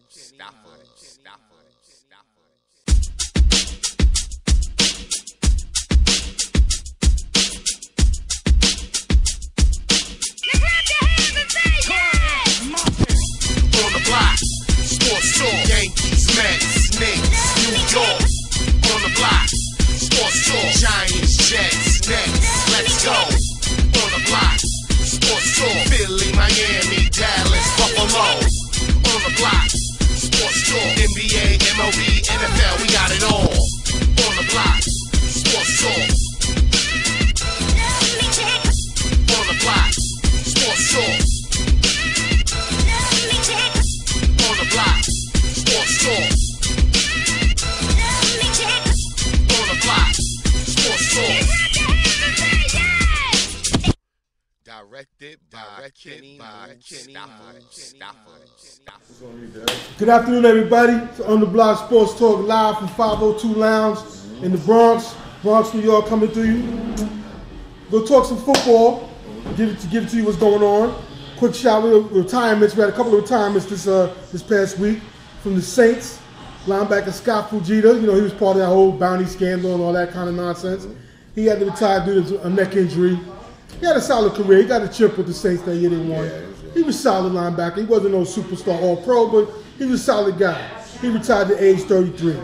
On the block, sports talk, Yankees, Mets, Knicks, New York. On the block, sports talk, Giants, Jets, Nets, let's go. On the block, sports talk, Philly, Miami, Dallas, Buffalo. On the block, sports talk, NBA, MLB, NFL, we got it all. On the block, sports talk. On the block, sports talk. On the block, sports talk. On the block, sports talk. Directed by Kenny Stafford. Good afternoon, everybody. It's On the Block Sports Talk live from 502 Lounge in the Bronx, New York, coming to you. We'll talk some football. Give it to you what's going on. Quick shout out retirements. We had a couple of retirements this past week from the Saints. Linebacker Scott Fujita. You know, he was part of that whole bounty scandal and all that kind of nonsense. He had to retire due to a neck injury. He had a solid career. He got a chip with the Saints that year they won. He was a solid linebacker. He wasn't no superstar all-pro, but he was a solid guy. He retired at age 33.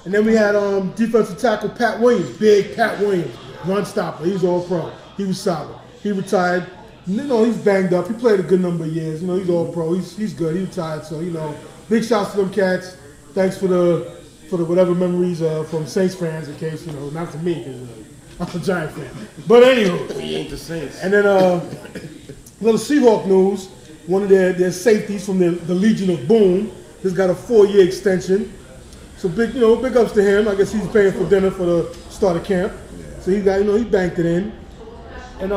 And then we had defensive tackle Pat Williams, big Pat Williams, run stopper. He was all-pro. He was solid. He retired. You know, he's banged up. He played a good number of years. You know, he's all-pro. He's good. He retired. So, you know, big shouts to them cats. Thanks for the whatever memories from Saints fans, in case, you know, not to me, because I'm a Giant fan. But anywho. We ain't the Saints. And then little Seahawk news. One of their safeties from the Legion of Boom has got a 4-year extension. So big ups to him. I guess he's paying for dinner for the start of camp. Yeah. So he got, he banked it in. And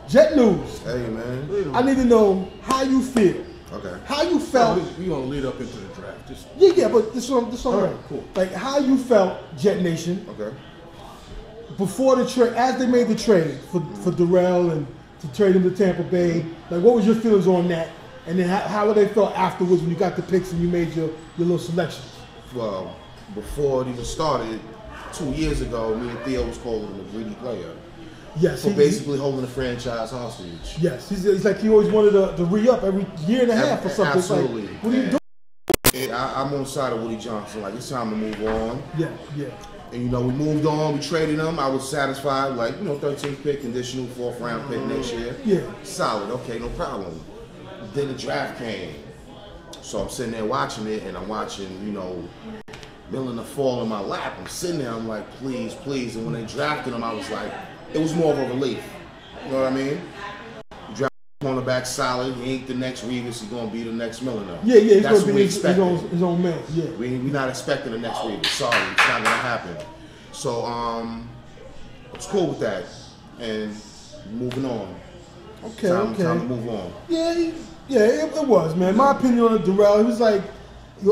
Jet news. Hey man. I need to know how you feel. Okay. How you felt. We gonna lead up into the draft. Yeah, but this one right, cool. Like how you felt, Jet Nation. Okay. Before the trade, as they made the trade for Darrell and to trade him to Tampa Bay, like what was your feelings on that? And then how they felt afterwards when you got the picks and you made your little selections? Well, before it even started, 2 years ago, me and Theo was calling him a greedy player. Yes. For basically holding the franchise hostage. Yes. He's like he always wanted to re-up every year and a half or something. Absolutely. Like, what are you doing? And I'm on the side of Woody Johnson. Like, it's time to move on. Yeah. And, we moved on. We traded him. I was satisfied. Like, 13th pick, conditional 4th round pick next year. Yeah. Solid. Okay, no problem. Then the draft came. So I'm sitting there watching it, and I'm watching, Millen to fall in my lap. I'm sitting there. I'm like, please, please. And when they drafted him, I was like, it was more of a relief. You know what I mean? Cornerback solid. He ain't the next Revis. He's gonna be the next Milner. Yeah. He's That's gonna what be we expected. his own man. Yeah. We're not expecting the next Revis. Sorry, it's not gonna happen. So I was cool with that, and moving on. Okay. Time to move on. Yeah. It was, man. My opinion on Darrell, he was like,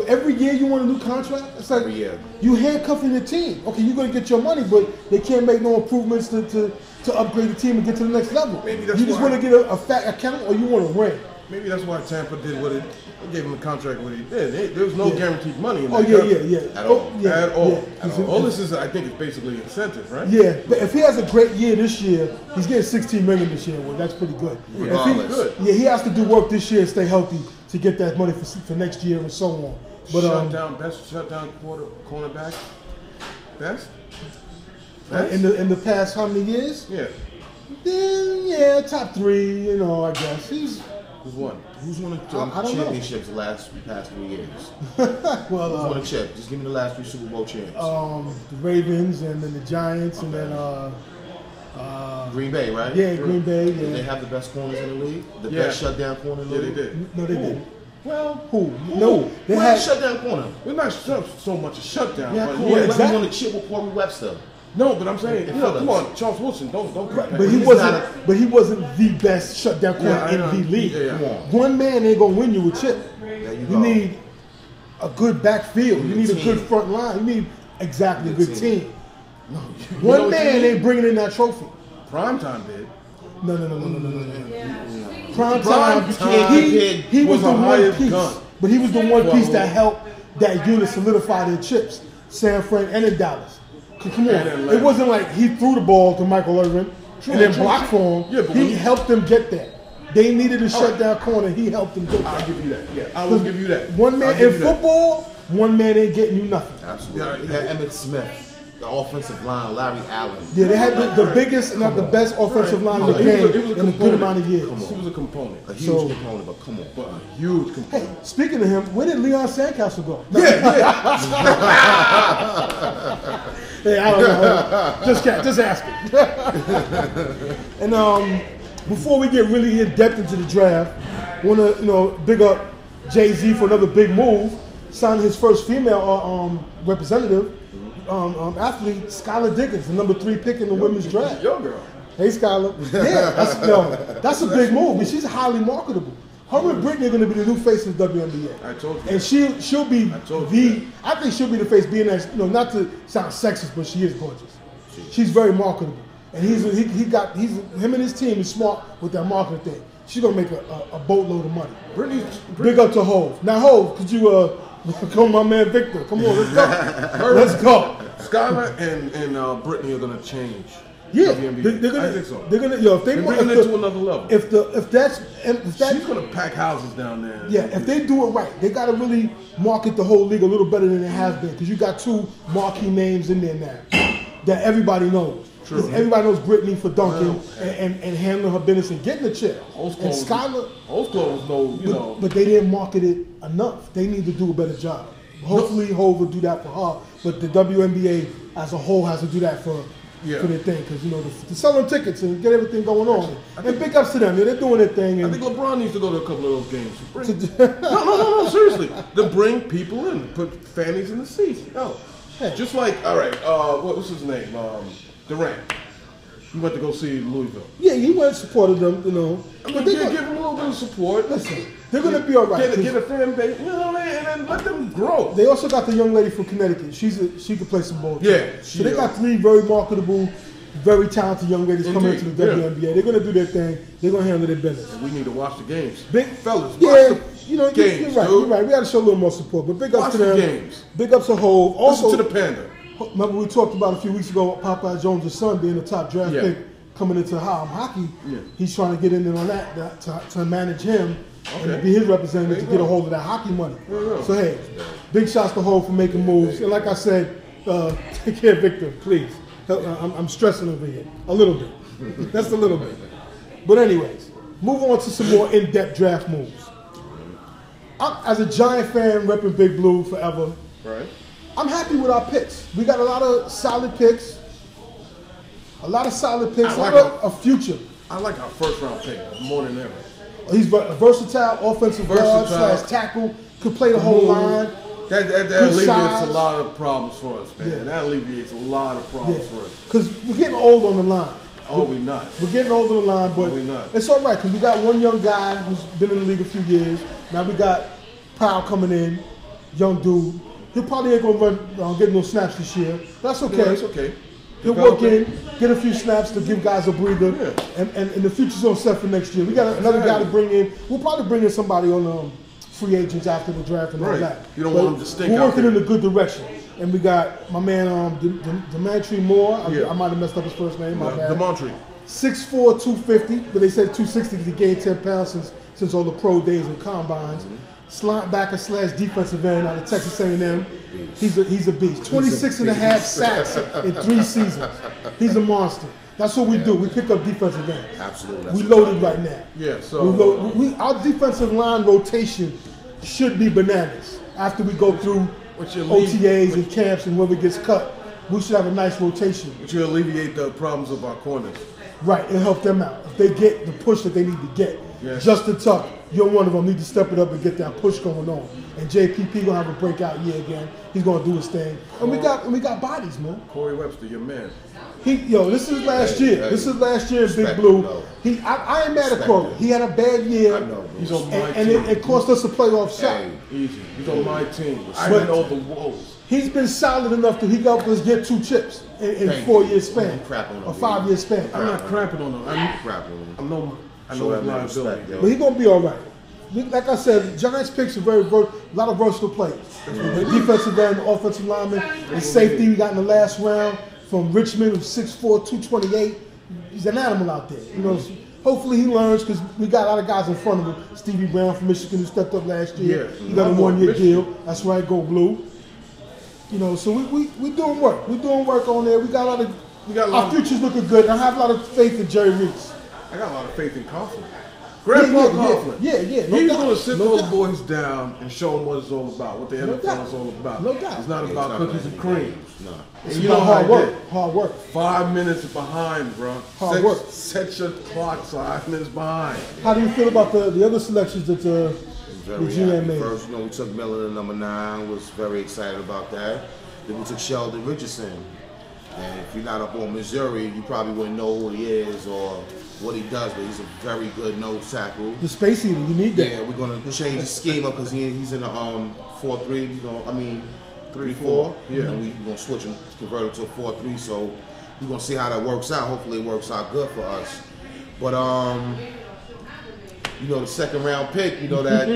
every year you want a new contract. It's like every year you handcuffing the team. Okay, you're gonna get your money, but they can't make no improvements to upgrade the team and get to the next level. Maybe that's you just want to get a fat account, or you want to win. Maybe that's why Tampa did what it. They gave him a contract what he did. There was no guaranteed money in that. Yeah. At all. Yeah, At all. Yeah. At all. All this is, I think, is basically incentive, right? Yeah, but if he has a great year this year, he's getting $16 million this year. Well, that's pretty good. Regardless. He has to do work this year and stay healthy to get that money for next year and so on. But best shutdown cornerback. Best. In the past how many years? Yeah. Then top 3. I guess Who's won? Who's won the championships the past 3 years? Well, who's won a chip? Just give me the last 3 Super Bowl champs. The Ravens and then the Giants and then Green Bay, right? Yeah, Green Bay. Yeah. Did they have the best corners in the league? The best shutdown corner in the league? They did. No, they didn't. Well, who? No, they had shutdown corner. We're not so much a shutdown. Yeah, but exactly. won the chip with Corey Webster. No, but I'm saying, come on, Charles Wilson, don't. But he wasn't the best shutdown corner in the league. Yeah. One man ain't gonna win you a chip. You need a good backfield. You need a good front line. You need a good team. No, One man ain't bringing in that trophy. Primetime did. No. Prime time. He was the one piece, but he was the one piece that helped that unit solidify their chips. San Fran and in Dallas. Come on, it wasn't like he threw the ball to Michael Irvin and then blocked for him. Yeah, he helped them get there. They needed a shutdown corner. He helped them get there. I'll give you that. Yeah, I will give you that. One man in football, one man ain't getting you nothing. Absolutely. You had Emmitt Smith, the offensive line, Larry Allen. Yeah, they had the biggest and not the best offensive line in the game in a good amount of years. He was a component. A huge component, but come on. But a huge component. Hey, speaking of him, where did Leon Sandcastle go? Hey, I don't know. Just asking. And before we get really in depth into the draft, I want to big up Jay-Z for another big move, signing his first female representative. Athlete, Skylar Diggins, the number 3 pick in the women's draft. Your girl. Hey, Skylar. Yeah, that's a big move. But she's highly marketable. Her and Brittany are going to be the new face of the WNBA. I told you. And she'll be I think she'll be the face, being that, not to sound sexist, but she is gorgeous. She's very marketable. And him and his team is smart with that marketing thing. She's going to make a boatload of money. Brittany. Big up to Hov. Now, Hov, could you come my man Victor? Come on, let's go. Let's go. Skylar and Brittany are going to change. Yeah, they're gonna. I think so. They're gonna. If they bring it to another level. If that's she's gonna pack houses down there. Yeah, if they do it right, they got to really market the whole league a little better than it has been, because you got 2 marquee names in there now that everybody knows. True. Everybody knows Brittany for dunking and handling her business and getting the chip. And Skylar, but they didn't market it enough. They need to do a better job. Hopefully, Hov will do that for her, but the WNBA as a whole has to do that for their thing, because to sell them tickets and get everything going on. And big ups to them. They're doing their thing. I think LeBron needs to go to a couple of those games. No, seriously. To bring people in, put fannies in the seats. Just like, all right, what's his name? Durant. He went to go see Louisville. Yeah, he went and supported them, But they give him a little bit of support. Listen, they're going to be all right. Get a fan base, and then let them grow. They also got the young lady from Connecticut. She could play some ball. Yeah. So they got 3 very marketable, very talented young ladies coming into the WNBA. They're going to do their thing. They're going to handle their business. And we need to watch the games. Big fellas, watch the games, You're right. We got to show a little more support. But big ups to them. Games. Big ups to Hov. Also, listen to the Panda. Remember we talked about a few weeks ago Popeye Jones' son being the top draft pick coming into hockey. Yeah. He's trying to get in there on that to manage him and be his representative to get a hold of that hockey money. So hey, big shots to Hov for making moves. And like I said, take care, Victor, please. I'm stressing over here a little bit. That's a little bit. But anyways, move on to some more in-depth draft moves. As a Giant fan, repping Big Blue forever. Right. I'm happy with our picks. We got a lot of solid picks. A future. I like our first-round pick more than ever. He's versatile, offensive guard / tackle. Could play the whole line. That alleviates a lot of problems for us, man. Yeah. That alleviates a lot of problems for us. Because we're getting old on the line. Oh, we're not. We're getting old on the line, but it's all right, because we got one young guy who's been in the league a few years. Now we got Powell coming in, young dude. He probably ain't going to get no snaps this year. That's okay. Yeah, that's okay. He'll work in, get a few snaps to give guys a breather, and the future's on set for next year. We got another guy to bring in. We'll probably bring in somebody on free agents after the draft and all that. You don't want them to stink out. We're working in a good direction. And we got my man Demontre Moore. I might have messed up his first name. My bad. Demontre. 6'4", 250, but they said 260 because he gained 10 pounds since all the pro days and combines. Linebacker / defensive end out of Texas A&M. He's a beast. 26 and a half sacks in 3 seasons. He's a monster. That's what we do. We pick up defensive ends. Absolutely. We loaded right now. Yeah. So our defensive line rotation should be bananas. After we go through OTAs and camps and whoever gets cut, we should have a nice rotation. Which will alleviate the problems of our corners. Right, and help them out. If they get the push that they need to get. Yes. Justin Tuck, you're one of them, need to step it up and get that push going on. And JPP gonna have a breakout year again. He's gonna do his thing. And we got bodies, man. Corey Webster, your man. This is last year. This is last year in Big Blue. I ain't mad at Corey. He had a bad year. I know, he's on my team. And it cost us a playoff shot. Easy. He's on my team. I know the woes. He's been solid enough that he helped us get 2 chips in 4-year span, a 5-year span. I'm not crapping on him. I know his liability. But he's gonna be all right. Like I said, Giants picks are a lot of versatile players. The defensive end, offensive lineman, the safety we got in the last round from Richmond, who's 6'4", 228. He's an animal out there. You know, hopefully he learns because we got a lot of guys in front of him. Stevie Brown from Michigan who stepped up last year. Yeah, he got a 1-year deal. That's right, go blue. You know, so we doing work. We're doing work on there. We got a lot of our future's looking good. I have a lot of faith in Jerry Reese. I got a lot of faith in Coughlin. Grandpa Coughlin. Yeah. He's going to sit those boys down and show them what it's all about, what the NFL is all about. No doubt. It's not about cookies and cream. No. It's about hard work. Hard work. 5 minutes behind, bro. Hard work. Set your clock 5 minutes behind. How do you feel about the other selections that the GM made? First, we took Miller at number 9. Was very excited about that. Then we took Sheldon Richardson. And if you're not up on Missouri, you probably wouldn't know who he is or what he does, but he's a very good nose tackle. The space eater, you need that. Yeah, we're gonna change the scheme up because he's in a 4-3. 3-4. Yeah, and we're gonna switch him, convert him to a 4-3. So we're gonna see how that works out. Hopefully, it works out good for us. But the second round pick, that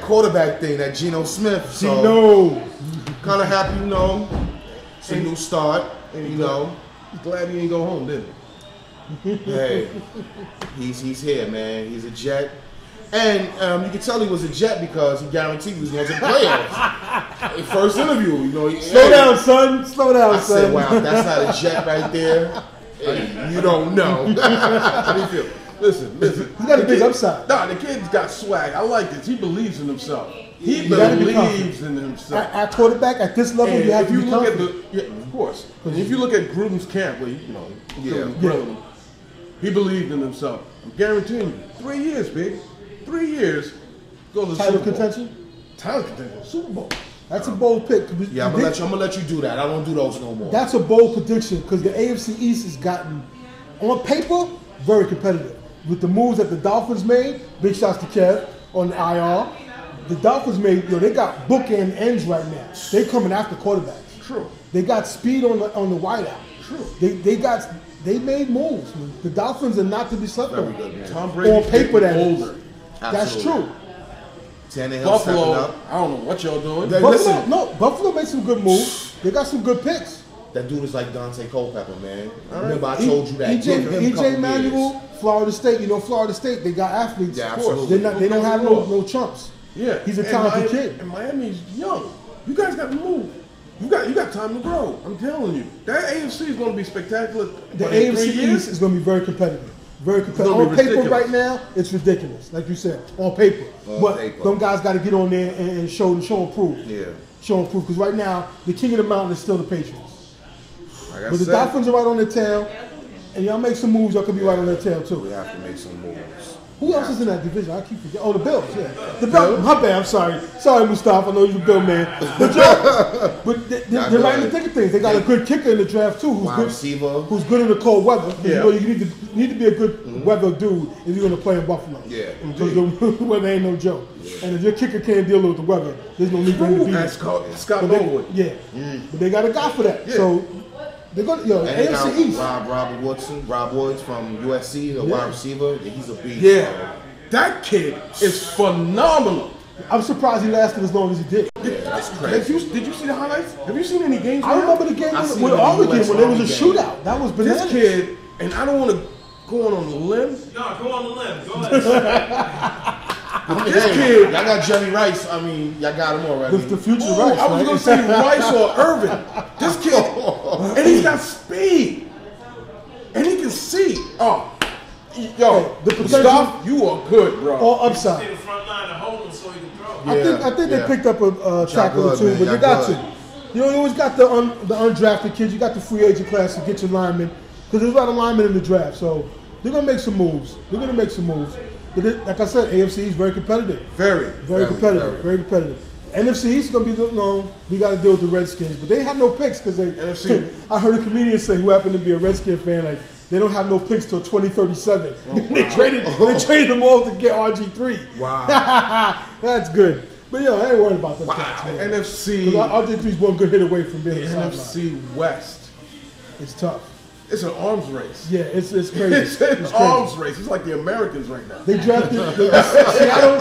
quarterback thing, that Geno Smith. So kind of happy, it's a new start. He's glad he didn't go home, didn't he? Hey, he's here, man. He's a Jet. And you can tell he was a Jet because he guaranteed he was going to the playoffs. First interview, Slow down, son. Slow down, I said, wow, that's not a Jet right there. Hey, you don't know. How do you feel? Listen. He's got a big upside. Nah, the kid's got swag. I like this. He believes in himself. He believes in himself. At quarterback, at this level, and you have to be look confident. of course. And if you look at Gruden's camp, where he believed in himself. I'm guaranteeing you, 3 years, big. 3 years, go to the Title Super Bowl. contention? Title contention, Super Bowl. That's a bold pick. Yeah, I'm gonna let you do that. I don't do those no more. That's a bold prediction because the AFC East has gotten, on paper, very competitive. With the moves that the Dolphins made, big shots to Kev on the IR. The Dolphins made, they got bookend ends right now. They're coming after quarterbacks. True. They got speed on the wideout. True. They made moves. The Dolphins are not to be slept on. Tom Brady on paper, that is. older. That's true. Buffalo, I don't know what y'all doing. Buffalo made some good moves. They got some good picks. That dude is like Dante Culpepper, man. Remember I told you that. EJ Manuel, Florida State. Florida State, they got athletes. Yeah, absolutely. They don't have no chumps. Yeah. He's a talented kid. And Miami's young. You guys got to move. You got time to grow. I'm telling you. That AFC is going to be spectacular. The AFC East is going to be very competitive. Very competitive. On paper right now, it's ridiculous. Like you said, on paper. Them guys got to get on there and show and prove. Yeah. Show and prove. Because right now, the king of the mountain is still the Patriots. But the Dolphins are right on their tail. And y'all make some moves, y'all could be right on their tail too. We have to make some moves. Who else is in that division? I keep forgetting. Oh, the Bills, yeah. The Bills. My bad, I'm sorry. Sorry, Mustafa. I know you're a Bill man. But they're right in the thick of things. They got a good kicker in the draft too, who's good in the cold weather. Yeah. You need to be a good weather dude if you're going to play in Buffalo. Yeah. Because the weather ain't no joke. Yeah. And if your kicker can't deal with the weather, there's no need for him to be there. Scott Norwood. Yeah. But they got a guy for that. Yeah. So they're going to, AFC East. Rob Woods from USC, the wide receiver. He's a beast. Yeah. That kid is phenomenal. I'm surprised he lasted as long as he did. Yeah, that's crazy. Did you see the highlights? Have you seen any games? I remember the game with Oregon when there was a shootout. That was bananas. This kid, and I don't want to go on a limb. No, go on the limb. Go ahead. This kid, y'all got Jerry Rice. I mean, y'all got him already. The future Rice. I was going to say Rice or Irvin. This kid, and he's got speed, and he can see. Oh, yo, the potential. Stuff, you are good, bro. All upside. The front line to hold him so he can throw. I think they picked up a tackle or two, but they got to. You always got the undrafted kids. You got the free agent class to get your linemen because there's a lot of linemen in the draft. So they're gonna make some moves. But like I said, AFC is very competitive. Very competitive. Very competitive. NFC East is going to be, we got to deal with the Redskins. But they have no picks because I heard a comedian say who happened to be a Redskin fan, like, they don't have no picks till 2037. They traded them all to get RG3. Wow. That's good. But yo, I ain't worried about them Wow. cats, man. NFC. Because RG3's one good hit away from being a sideline. NFC West. It's tough. It's an arms race. Yeah, it's crazy. It's an crazy. arms race. It's like the Americans right now. They drafted Seattle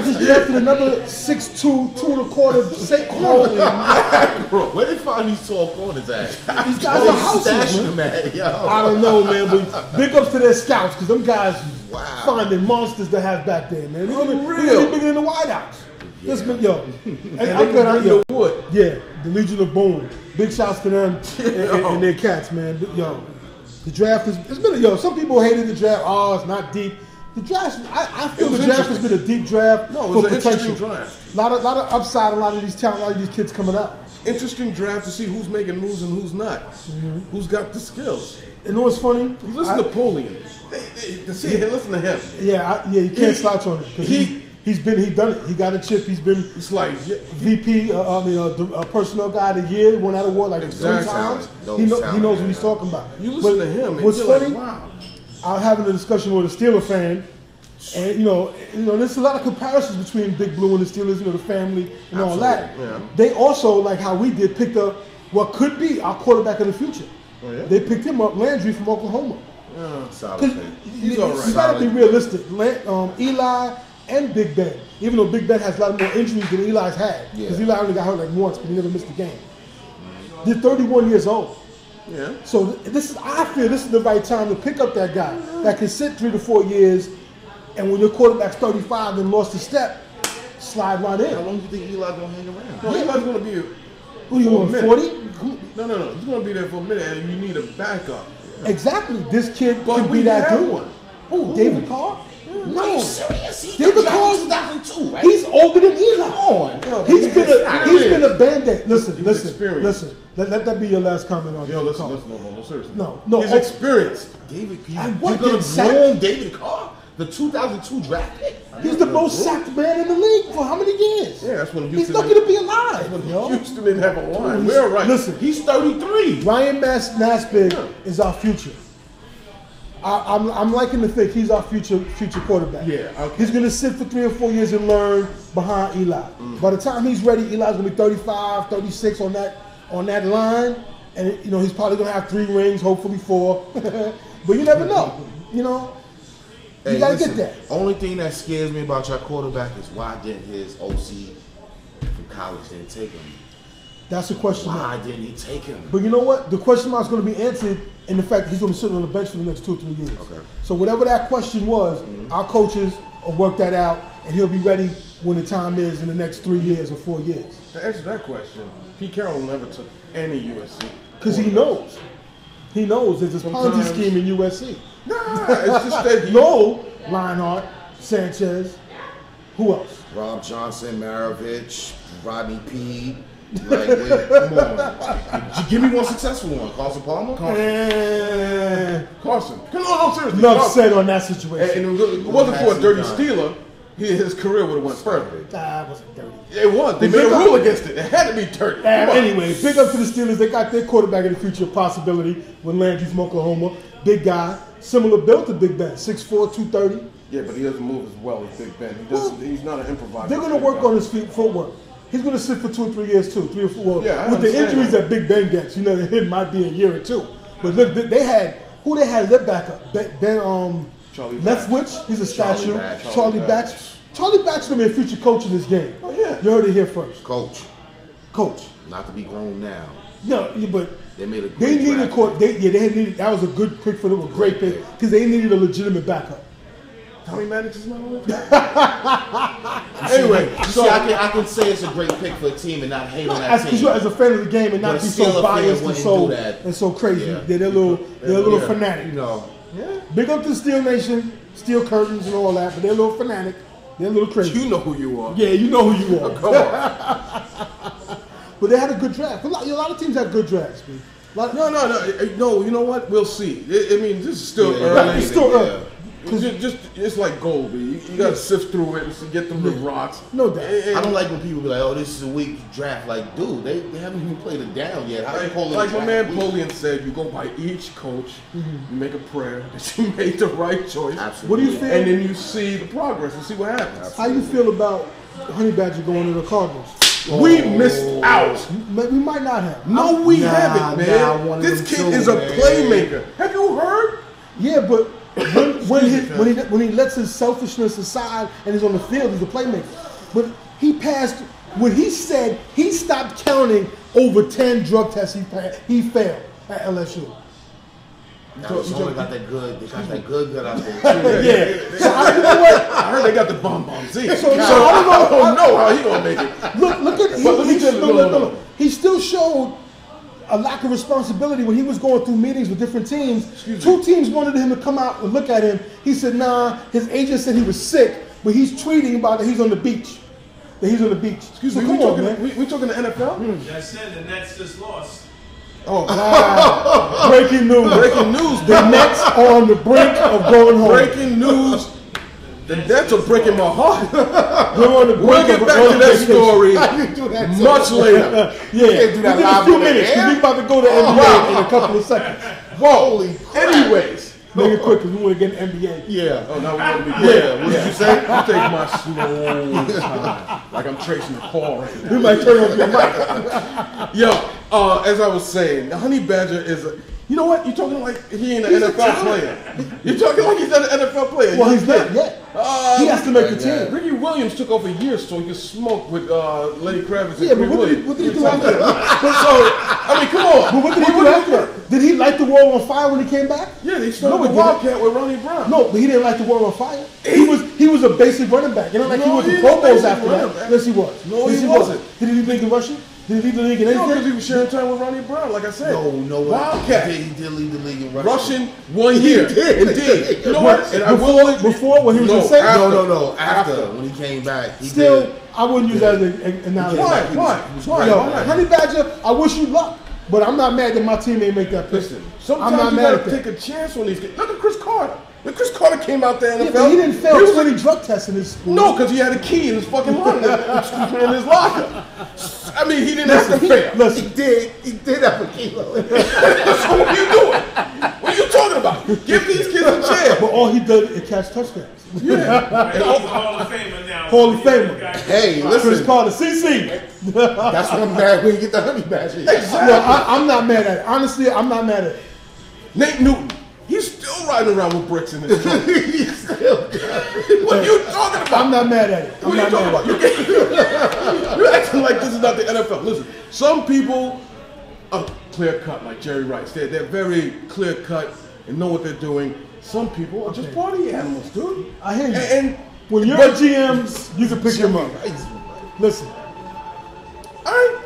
just drafted another 6'2", 2.25 Saquon. Bro, where they find these tall corners at? These guys are houses, Stashing man. them at, yo. I don't know, man, but big ups to their scouts because them guys Wow. finding monsters to have back there, man. They're Unreal. really bigger than the wideouts. This been yo, and I'm they glad can bring the wood. Yeah, the Legion of Boom. Big shouts to them and their cats, man. Yo, the draft it's been yo. Some people hated the draft. Oh, it's not deep. The draft, I feel the draft has been a deep draft No, it for was an potential. interesting draft. A lot of upside. A lot of these talent. A lot of these kids coming up. Interesting draft to see who's making moves and who's not. Who's got the skills. You know what's funny? You listen to Napoleon. Listen to him. Yeah, you can't slouch on it because he done it. He got a chip. He's been It's like VP, personnel guy of the year, won that award like Exactly. 3 times. No He talent, knows what he's talking about. you listen to him and What's you're funny? like, wow. I was having a discussion with a Steeler fan, and you know, there's a lot of comparisons between Big Blue and the Steelers, the family and all that. Yeah. They also, like how we did, picked up what could be our quarterback of the future. Oh, yeah? They picked him up, Landry from Oklahoma. Solid 'Cause pick. He's all right. You gotta be realistic. Eli and Big Ben, even though Big Ben has a lot more injuries than Eli's had, because Yeah. Eli only got hurt like once, but he never missed a game. They're 31 years old. Yeah. So I feel this is the right time to pick up that guy that can sit 3 to 4 years, and when your quarterback's 35 and lost a step, slide right How in. long do you think Eli gonna hang around? No, Eli's going to be Who you for a want, minute. 40? No. He's going to be there for a minute, and you need a backup. Exactly. This kid But can we be that have dude. one. Who? David Carr? Are you No. serious? He David got Carr, 2002, right? he's older than Eli. Come on. Yo, He's been a band-aid. Listen. experienced. Let that be your last comment on Yo, David listen, Carr. no, seriously. No. He's experienced. David, And you're what gonna did sack- groom David Carr, the 2002 draft pick. He's the most sacked man in the league for how many years? Yeah, that's when He's Houston lucky to be alive. yo. Houston didn't have a line. We're right. Listen, He's 33. Ryan Naspig is our future. I'm liking to think he's our future quarterback. Yeah, okay. He's going to sit for 3 or 4 years and learn behind Eli. By the time he's ready, Eli's going to be 35, 36 on that line, and he's probably going to have 3 rings, hopefully 4. But you never know. You Hey, got to listen, get that. Only thing that scares me about your quarterback is why didn't his OC from college didn't take him? That's a question mark. Why didn't he take him? But you know what? The question mark is going to be answered in the fact that he's going to sit on the bench for the next 2 or 3 years. Okay. So whatever that question was, our coaches will work that out, and he'll be ready when the time is in the next 3 years or 4 years. To answer that question, Pete Carroll never took any USC. Because he knows. He knows there's this Ponzi Sometimes- scheme in USC. Nah, it's just that he... No, Lionheart, Sanchez, who else? Rob Johnson, Maravich, Rodney P. Like, come on. Give me one successful one. Carson Palmer? Carson. No, seriously. Enough Carson. said on that situation. And it wasn't for a dirty Steeler, his career would have went further. That wasn't dirty. It was. They made a rule against it. It had to be dirty. Come on. Anyway, big up to the Steelers. They got their quarterback in the future possibility with Landry from Oklahoma. Big guy, similar build to Big Ben, 6'4", 230. Yeah, but he doesn't move as well as Big Ben. He's not an improviser. They're going to work on his footwork. He's going to sit for 2 or 3 years too, 3 or 4. Yeah, I with the understand injuries that. that Big Ben gets, it might be a year or 2. But look, they had as their backup? Charlie Leftwich, he's a statue. Batch. Charlie Batch. Charlie Batch is going to be a future coach in this game. Oh, yeah. You heard it here first. Coach. Coach. Not to be grown now. No, but They made a they great needed draft court. They had needed. That was a good pick for them, a great pick because they needed a legitimate backup. Tommy Maddox is not on it. Anyway, So I can say it's a great pick for a team and not hate on that Because team. you're as a fan of the game and not But be a Steeler so fan biased wouldn't and do that. so crazy. Yeah. They're a little fanatic. You know, Big up to the Steel Nation, Steel Curtains and all that, but they're a little fanatic. They're a little crazy. you know who you are. Yeah, you know who you are. Come on. But they had a good draft. A lot of teams had good drafts. Man. No. You know what? We'll see. I mean, this is still Yeah, early. It's still early. It's like gold, man. You gotta sift through it and get through the rocks. No doubt. I don't like when people be like, "Oh, this is a weak draft." Like, dude, they haven't even played it down yet. How you call it? Like my man Napoleon said, you go by each coach, you make a prayer that you made the right choice. Absolutely. What do you feel? And then you see the progress and see what happens. How you feel about Honey Badger going to the Cardinals? We missed out. We might not have. No, we haven't, man. This kid is a playmaker. Have you heard? Yeah, but when he lets his selfishness aside and he's on the field, he's a playmaker. But he passed when he said he stopped counting over 10 drug tests he failed at LSU. Now, someone got that good. They got that good out there. Yeah. So you know what? I heard they got the bomb Z. So I don't know how he gonna make it. Look at he still showed a lack of responsibility when he was going through meetings with different teams. Two teams wanted him to come out and look at him. He said, "Nah." His agent said he was sick, but he's tweeting about that he's on the beach. That he's on the beach. Excuse me, we talking the NFL? That's it, the Nets just lost. Oh, wow. Breaking news. Breaking news. The Nets are on the brink of going home. Breaking news. The Nets are breaking my heart. We'll get back to that story much later. Yeah, within a few minutes, because we're about to go to NBA in a couple of seconds. Whoa. Anyways. Make it quick, because we want to get an NBA. Yeah. Oh, now we want to be Yeah. What did you say? I take my slow time. Like I'm tracing the call right now. We might turn off your mic. Yo, as I was saying, the Honey Badger is a... You know what? You're talking like he ain't an NFL player. You're talking like he's not an NFL player. Well, he's not yet. He has to make the team. Ricky Williams took over years so he could smoke with Lenny Kravitz and Yeah, but what did he do after that? I mean, come on. But what did he do after that? Did he light the world on fire when he came back? Yeah, they started the Wildcat with Ronnie Brown. No, but he didn't light the world on fire. He was a basic running back. You know, like he was the Pro Bowls after that. Yes, he was. No, he wasn't. Did he lead the Russian? Did he lead the league in anything? No, because he was sharing time with Ronnie Brown, like I said. No. Wildcat. He did lead the league in Russian 1 year. Indeed. You know what? And before when he was in St. No. After when he came back, he still, did. I wouldn't use that as an analogy. Why? Yo, Honey Badger, I wish you luck, but I'm not mad that my team ain't make that pick. Listen, sometimes you gotta take a chance on these kids. Look at Chris Carter. When Chris Carter came out there in the NFL, but he didn't fail 20 drug tests in his school. No, because he had a key in his fucking locker. in his locker. I mean, he didn't have to fail. Listen, He did have a kilo. So what are you doing? What are you talking about? Give these kids a chance. but all he did is catch touchdowns. Yeah. He's a Hall of Famer now. Hall of Famer. Hey, Chris listen. Carter, CC. That's what I'm mad when you get the Honey Badger. Exactly. I'm not mad at it. Honestly, I'm not mad at it. Nate Newton. He's still riding around with bricks in his trunk. He's still What are you talking about? I'm not mad at it. What are you talking about? You're acting like this is not the NFL. Listen, some people are clear cut, like Jerry Rice. They're very clear cut and know what they're doing. Some people are just party animals, dude. I hear you. And when you're a GM, you can pick them up. Listen.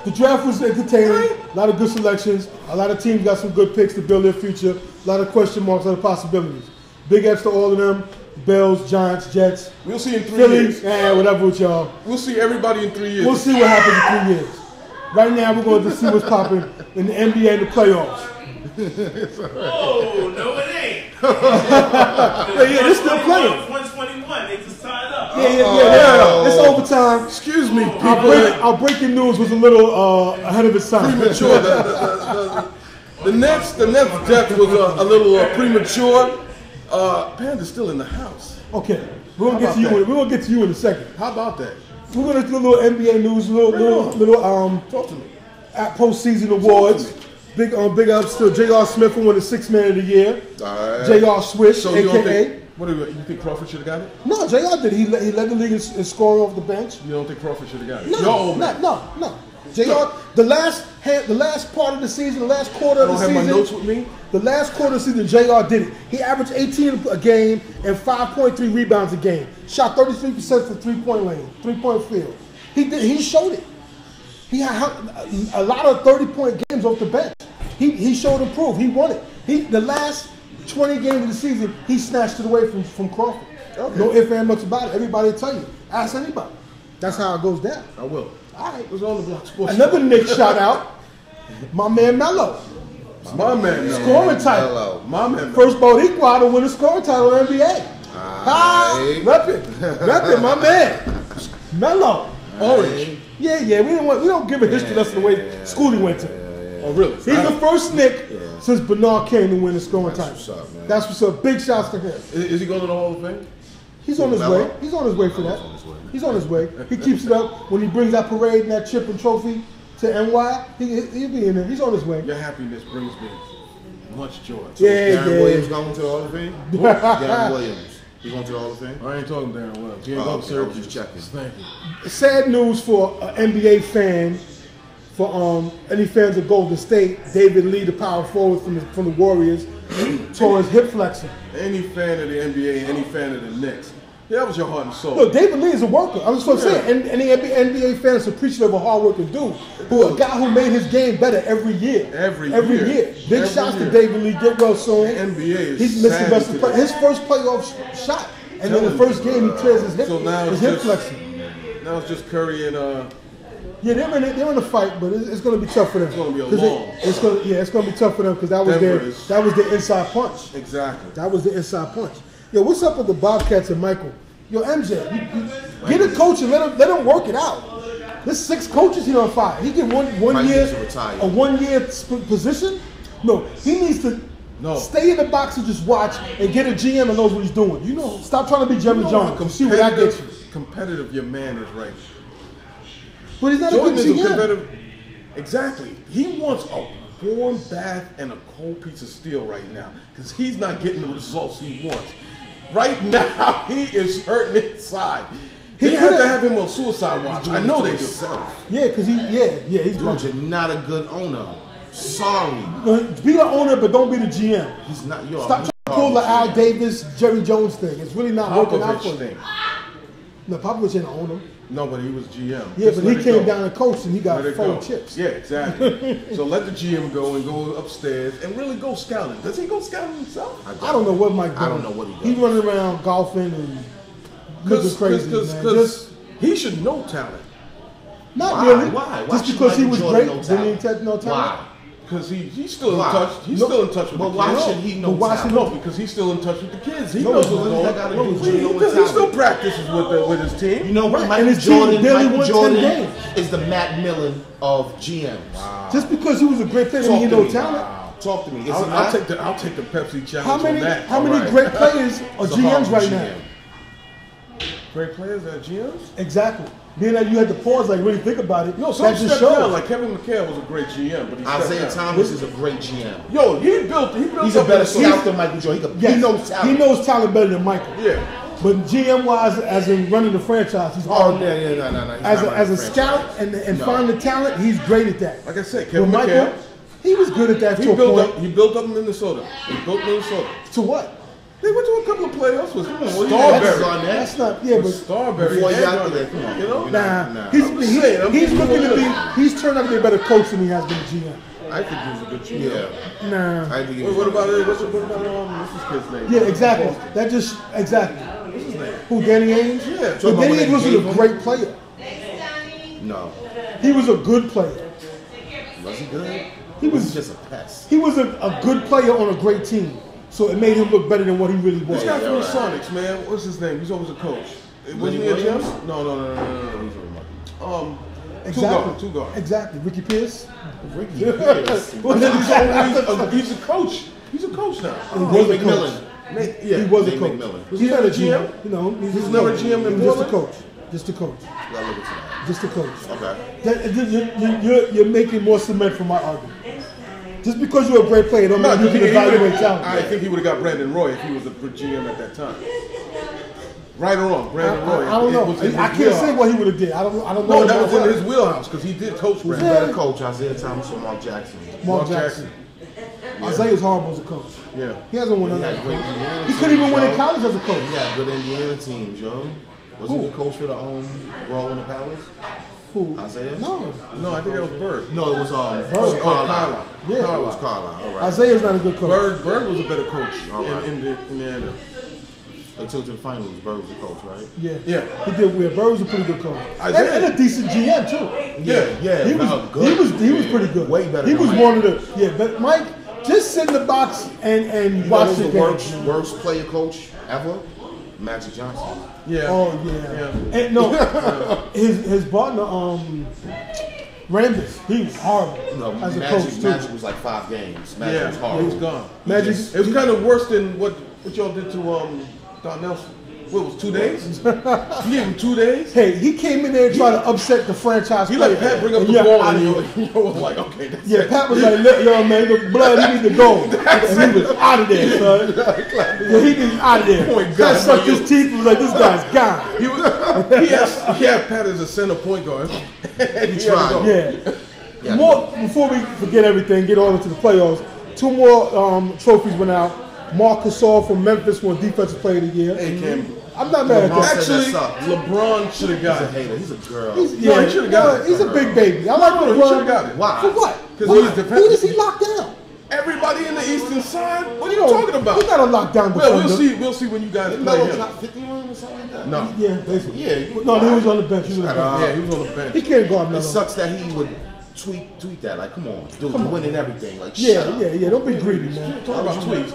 The draft was entertaining, a lot of good selections, a lot of teams got some good picks to build their future, a lot of question marks, a lot of possibilities. Big F's to all of them, Bills, Giants, Jets. We'll see in 3 Phillies, years. Whatever with y'all. We'll see everybody in 3 years. We'll see what happens in 3 years. Right now, we're going to see what's popping in the NBA and the playoffs. Oh, no it ain't. Yeah, they're still playing. 121, they just tied up. Yeah. It's overtime. Excuse me, people. Our breaking news was a little ahead of its time. Premature. The Nets death was a little premature. Panda's still in the house. Okay, we're gonna get to you. We're gonna get to you in a second. How about that? We're gonna do a little NBA news, little Talk to me. at postseason awards. Big ups to J.R. Smith, who won the 6th Man of the Year. J.R. Swish, So you a.k.a. you think Crawford should have got it? No, J.R. did. He led the league in scoring off the bench. You don't think Crawford should have got it? No. J.R. The last part of the season, the last quarter of the season. I don't have my notes with me. The last quarter of the season, J.R. did it. He averaged 18 a game and 5.3 rebounds a game. Shot 33% for three-point field. He showed it. He had a lot of 30-point games off the bench. He showed and proved. He won it. The last 20 games of the season, he snatched it away from Crawford. Okay. No ifs, ands, buts about it. Everybody will tell you. Ask anybody. That's how it goes down. I will. All right. It was on the block sports. Another Knicks shout out. My man Melo. My man Melo. Scoring title. My man Melo. First Boricua to win a scoring title in the NBA. Rep it, my man. Mellow. Orange. Yeah, we don't give a history lesson the way school he went to. Oh, really? He's the first Nick since Bernard came to win the scoring title. What's up, man? That's what's up. Big shouts to him. Is he going to the Hall of Fame? He's on his way. He's on his way for that. He's on his way. He keeps it up. When he brings that parade and that chip and trophy to NY, he'll be in there. He's on his way. Your happiness brings me much joy. So Darren Williams going to the Hall of Fame? Darren Williams. He going to the Hall of Fame? I ain't talking Darren Williams. He ain't going to I was Syracuse. just checking. Thank you. Sad news for an NBA fan. For any fans of Golden State, David Lee, the power forward from the Warriors, tore his hip flexor. Any fan of the NBA, any fan of the Knicks, that was your heart and soul. Look, David Lee is a worker. I'm just going to say, any NBA fan is appreciative of a hard-working dude, a guy who made his game better every year. Every year. Big shouts to David Lee. Get well soon. The NBA is He's missed the best of his first playoff shot, and then the first game he tears his hip flexor. Now it's just Curry and Yeah, they're in a fight, but it's going to be tough for them. It's going to be a long. It's going to be tough for them because that was their inside punch. Exactly. That was the inside punch. Yo, what's up with the Bobcats and Michael? Yo, MJ, you get a coach and let him work it out. There's 6 coaches he don't fire. He get one year, a 1 year position. No, he needs to stay in the box and just watch and get a GM and knows what he's doing. You know, stop trying to be Jerry Jones. See where that gets you. Competitive your man is right. But he's not Jordan a good is a GM. competitive. Exactly. He wants a warm bath and a cold piece of steel right now because he's not getting the results he wants. Right now, he is hurting inside. They have to have him on suicide watch. I know they do. Yeah, because he's Dude, you're not a good owner. Sorry. Be the owner, but don't be the GM. He's not. Stop trying to pull the Al Davis, Jerry Jones thing. It's really not working out for him. No, Popovich ain't the owner. No, but he was GM. Yeah, but he came down and coached and he got 4 chips. Yeah, exactly. So let the GM go and go upstairs and really go scouting. Does he go scouting himself? I don't know what Mike does. I don't know what he does. He's running around golfing and looking crazy, Because he should know talent. Not really. Why? Just because he was great, didn't he know talent? Why? Because he's still in touch. He's still in touch with the kids. But why should he know talent? No, because he's still in touch with the kids. He No, knows what does that got to do with you knowing He still talent? practices with his team. You know what? And Michael his team Jordan, barely Michael won 10 Jordan games. is the Matt Millen of GMs. Wow. Just because he was a great player, Talk he to know me. talent. Talk to me. Is it I'll not? take the Pepsi challenge on that. How many great players are It's a GMs horrible right now? GM. Great players at GMs? Exactly. Being that you had to pause, like really think about it. No, some that just stepped down. shows. Like Kevin McHale was a great GM, but he stepped Isaiah down. Thomas is a great GM. Yo, he built He's a up better Minnesota. scout than Michael Jordan. Yes, He knows talent. He knows talent better than Michael. Yeah. But GM wise, as in running the franchise, he's Oh, horrible. no. He's As not a running scout franchise. and No. finding talent, he's great at that. Like I said, But Kevin Michael, McHale, he was good at that he to a point. built up Minnesota. He built Minnesota. To what? They went to a couple of playoffs with Starbury. Starbury. That's not. Yeah, but Starbury. Before you and got Garnett, there, come on. You know? nah. I'm He's saying, looking to be. He's turned out to be a better coach than he has been a GM. I think he was a good GM. Yeah. Nah. I think he Wait, was what about what's his kid's name? Yeah, exactly. That just exactly. What's his name? Who? Danny Ainge? Yeah. But Danny Ainge wasn't a great player. No. He was a good player. Was he good? He was just a pest. He was a good player on a great team. So it made him look better than what he really was. This guy from the Sonics, man. What's his name? He's always a coach. Wasn't he a GM? No. Exactly. Two guard. Exactly. Ricky Pierce. Ricky Pierce. He's a coach. He's a coach now. He was a Nate coach. McMillan. He was a Nate coach. McMillan. Was He's he not not a a GM? GM. You know, he's never a GM in He was just a Portland? coach. Just a coach. Gotta look into that. Just a coach. Okay. You're making more cement for my argument. Just because you're a great player, don't mean you can evaluate talent. I think he would have got Brandon Roy if he was a GM at that time. Right or wrong, Brandon Roy. I don't know. I can't say what he would have did. I don't know. No, that was in his wheelhouse because he did coach Who's a Brandon. better coach, Isaiah Thomas or Mark Jackson? Mark Jackson. Isaiah's horrible as a coach. Yeah. He hasn't won He nothing. had great Indiana He couldn't even teams, win in yo. college as a coach. He had good Indiana teams, yo. Was he the coach for the Royal in the Palace? Who? Isaiah? No. No, I think that was Bird. No, it was Bird. Carlisle. Yeah. It was Carlisle. All right. Isaiah's not a good coach. Bird was a better coach All right. in Indiana. They took to the finals. Bird was the coach, right? Yeah. Yeah. He did weird. Bird was a pretty good coach. Isaiah- And a decent GM too. Yeah. He was pretty good. Way better He than was Mike. one of the but Mike, just sit in the box and You know watch who's the the game. worst player coach ever? Magic Johnson. Yeah. Oh yeah. And no, his partner, Randis, he was horrible No, as a coach too. Magic was like 5 games. Magic was Yeah, horrible. he was gone. Magic, It was kind of worse than what y'all did to Don Nelson. What was 2 days? You gave him 2 days? Hey, he came in there and tried to upset the franchise. He player. let Pat bring up And the you're ball, out and of you here. was like, okay, that's Yeah, it. Pat was like, "Look, yo, man, the blood, he needs to go." And he was out of there, son. Yeah, he was out of there. Point Pat guard. sucked his teeth and was like, "This guy's gone." He had Pat as a center point guard. He tried. Yeah. More before we forget everything, get on into the playoffs. 2 more trophies went out. Marc Gasol from Memphis won Defensive Player of the Year. Hey, Cam. I'm not mad at LeBron that. said Actually, that sucked. LeBron should have He's got a it. hater. He's a girl. He's, Yeah, he should've got it. He's a big baby. I like No, he LeBron. should have got it. Why? For what? 'Cause Why? he's defensive. Who does he lock down? Everybody in the Eastern Side? What are you talking about? He's not a lockdown defender. Well, we'll see when you guys play Melo him. dropped 51 or something like that. No. Yeah, basically. Yeah. No, he was on the bench. He was on the bench. Yeah, he was on the He bench. can't guard It Melo. sucks that he would tweet that. Like, come on, dude, you're winning everything. Like, Yeah, shut up. yeah. Don't be greedy, man. Talk about tweets.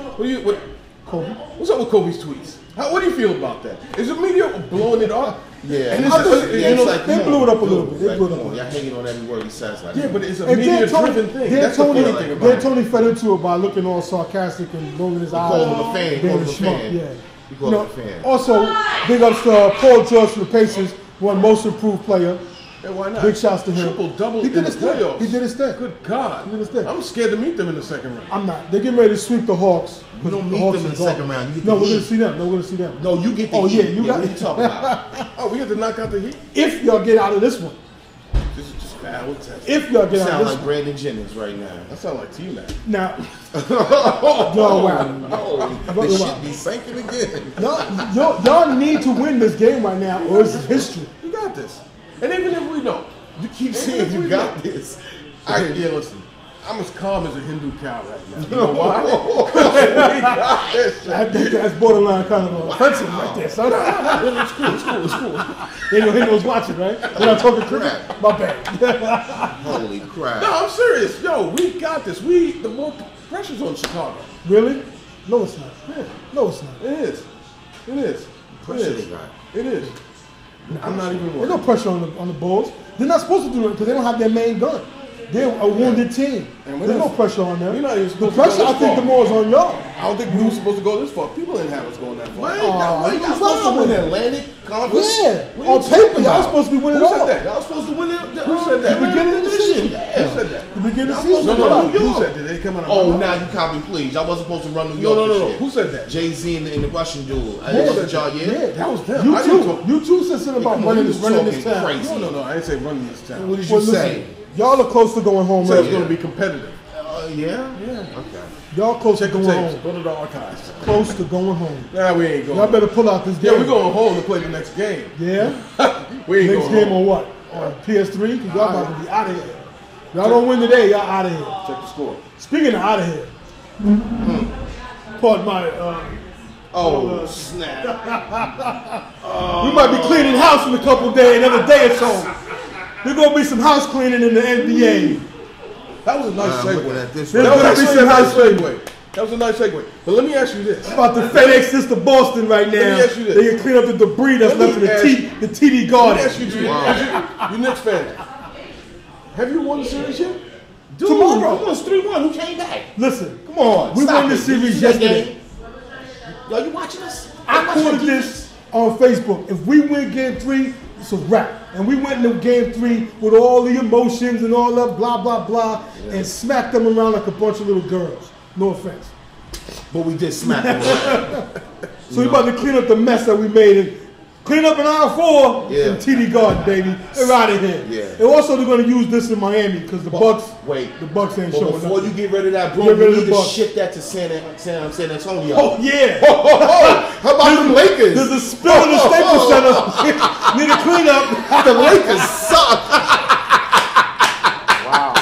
Kobe. What's up with Kobe's tweets? What do you feel about that? Is the media blowing it up? Yeah, And it's it's just- just- yeah, you know, it's like, they come blew on, it up a dude. little bit. They Like, blew it come up. on, y'all hanging on every word he says. Like, Yeah, but it's a And media-driven thing. That's the funny thing about it. Tony fed into it by looking all sarcastic and rolling his eyes. call him a fan, being call him a schmuck, fan. Yeah. You call him a fan. Also, big ups to Paul George from the Pacers, won Most Improved Player. And why not? Big shouts to him. Triple-double He in did the his thing. playoffs. He did his thing. Good God. He did his thing. I'm scared to meet them in the second round. I'm not. They're getting ready to sweep the Hawks. You don't The meet Hawks them in are the second gone. round. You get No, the we're going Heat. to see them. No, we're going to see them. No, you get the Oh, Heat. yeah, you got what are you talking about? Oh, we have to knock out the Heat? If y'all get out of this one. This is just foul test. If y'all You get out sound of like this Brandon Jennings right now. That sound like T-Mac. one. Now, y'all wow. Oh, this shit be sinking again. Y'all need to win this game right now, or it's history. You got this. And even if we don't, You keep saying you got this. yeah, listen. I'm as calm as a Hindu cow right now. You know why? We got this shit. That's borderline kind of offensive right there, son. It's cool. Ain't no Hindu's watching, right? We're not talking cricket. My bad. Holy crap. No, I'm serious. Yo, we got this. The more pressure's on Chicago. Really? No, it's not. No, it's not. It is. It is. Pressure It they is. got. It is. I'm not even There's worried. no pressure on the Bulls. They're not supposed to do it because they don't have their main gun. They're a wounded team. And we're There's no not- pressure on them. we're not even The supposed to pressure, go I this think, far. the more is on y'all. I don't think we were supposed to go this far. People didn't have us going that far. Why y'all supposed to win the Atlantic Conference? Yeah. What are On you paper, talking y'all about? supposed to be winning Who all. said that? Y'all supposed to win the Who said that? The beginning of the season. Who said that? The beginning of the Y'all season. supposed No, to no, run New who York. said that? They come out of Oh, my now mouth. you copy, please. Y'all wasn't supposed to run New No, York. no, this no. year. Who said that? Jay-Z in the Russian duel. Yeah. Was it y'all, yeah? That was them. You I didn't too. talk- You too said something about Come on, running you this was town. talking crazy. No, I didn't say running this town. What did you Well, listen, say? y'all are close to going home I said right it's going now. to be competitive. Yeah? Yeah. Okay. Y'all close Check to the going tapes. home. Go to the archives. Close to going home. Nah, we ain't going. Y'all better pull out this game. Yeah, we're going home to play the next game. Yeah? We ain't Next going game home. on what? On PS3? Because y'all about to be out of here. Y'all don't win today, y'all out of here. Check the score. Speaking of out of here. Pardon my, Oh, snap. we might be cleaning house in a couple days, another day or so. There's going to be some house cleaning in the NBA. That was a nice I'm looking segue. at this There's right gonna That was be actually some a nice house cleaning. segue. That was a nice segue. But let me ask you this. About to FedEx this to Boston right now. Let me ask you this. They can clean up the debris that's Let left in me the TD Let me garden. ask you, you Knicks fan. Have you won the series yet? Dude, Tomorrow. we lost 3-1. Who came back? Listen, Come on. we stop won it. this Did you series see that yesterday. game? Yo, you watching us? I quoted this on Facebook. If we win game 3, it's a wrap. And we went into game 3 with all the emotions and all that blah, blah, blah, and smacked them around like a bunch of little girls. No offense. But we did smack them around. So we about to clean up the mess that we made and clean up in aisle 4 Yeah. in TD Garden, baby. They're out of here. Yeah. And also they're going to use this in Miami because the Bucks Wait. the Bucks ain't But showing before up. you get rid of that, bro, Get rid you of need the to Bucks. ship that to San Antonio. Oh, yeah. How about the Lakers? There's a spill in the Staples Center. Need a cleanup. The Lakers suck. Wow.